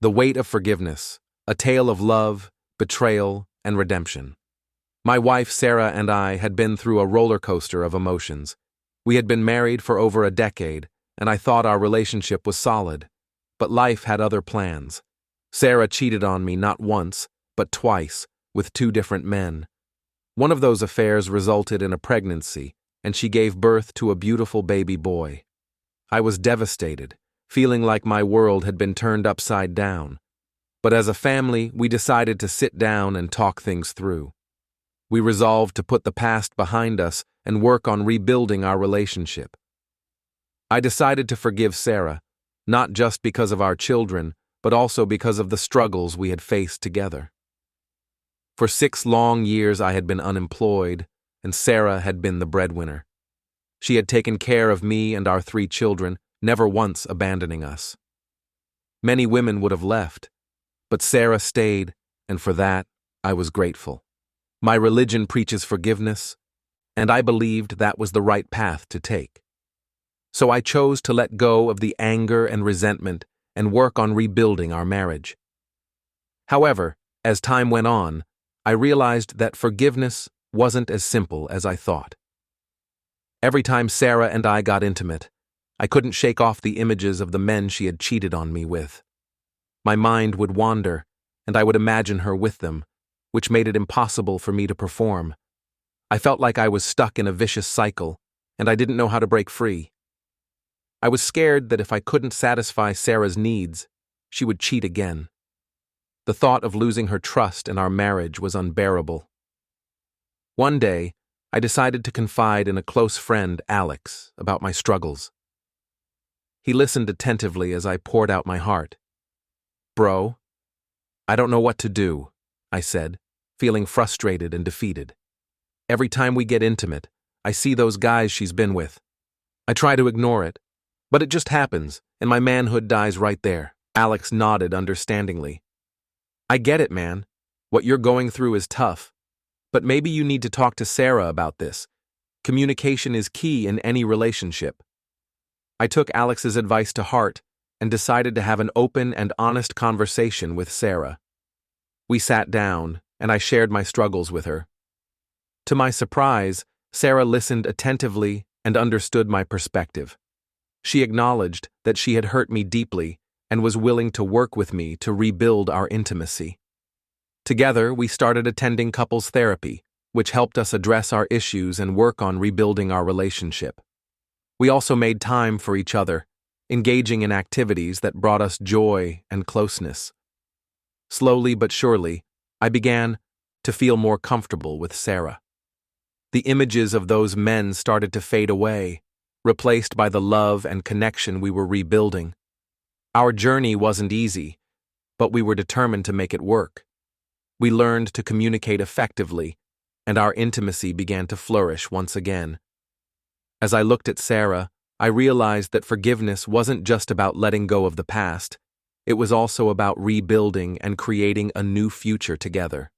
The Weight of Forgiveness, a tale of love, betrayal, and redemption. My wife Sarah and I had been through a roller coaster of emotions. We had been married for over a decade, and I thought our relationship was solid. But life had other plans. Sarah cheated on me not once, but twice, with 2 different men. One of those affairs resulted in a pregnancy, and she gave birth to a beautiful baby boy. I was devastated, feeling like my world had been turned upside down. But as a family, we decided to sit down and talk things through. We resolved to put the past behind us and work on rebuilding our relationship. I decided to forgive Sarah, not just because of our children, but also because of the struggles we had faced together. For 6 long years I had been unemployed, and Sarah had been the breadwinner. She had taken care of me and our 3 children, never once abandoning us. Many women would have left, but Sarah stayed, and for that, I was grateful. My religion preaches forgiveness, and I believed that was the right path to take. So I chose to let go of the anger and resentment and work on rebuilding our marriage. However, as time went on, I realized that forgiveness wasn't as simple as I thought. Every time Sarah and I got intimate, I couldn't shake off the images of the men she had cheated on me with. My mind would wander, and I would imagine her with them, which made it impossible for me to perform. I felt like I was stuck in a vicious cycle, and I didn't know how to break free. I was scared that if I couldn't satisfy Sarah's needs, she would cheat again. The thought of losing her trust in our marriage was unbearable. One day, I decided to confide in a close friend, Alex, about my struggles. He listened attentively as I poured out my heart. "Bro, I don't know what to do," I said, feeling frustrated and defeated. "Every time we get intimate, I see those guys she's been with. I try to ignore it, but it just happens, and my manhood dies right there." Alex nodded understandingly. "I get it, man. What you're going through is tough. But maybe you need to talk to Sarah about this. Communication is key in any relationship." I took Alex's advice to heart and decided to have an open and honest conversation with Sarah. We sat down, and I shared my struggles with her. To my surprise, Sarah listened attentively and understood my perspective. She acknowledged that she had hurt me deeply and was willing to work with me to rebuild our intimacy. Together, we started attending couples therapy, which helped us address our issues and work on rebuilding our relationship. We also made time for each other, engaging in activities that brought us joy and closeness. Slowly but surely, I began to feel more comfortable with Sarah. The images of those men started to fade away, replaced by the love and connection we were rebuilding. Our journey wasn't easy, but we were determined to make it work. We learned to communicate effectively, and our intimacy began to flourish once again. As I looked at Sarah, I realized that forgiveness wasn't just about letting go of the past. It was also about rebuilding and creating a new future together.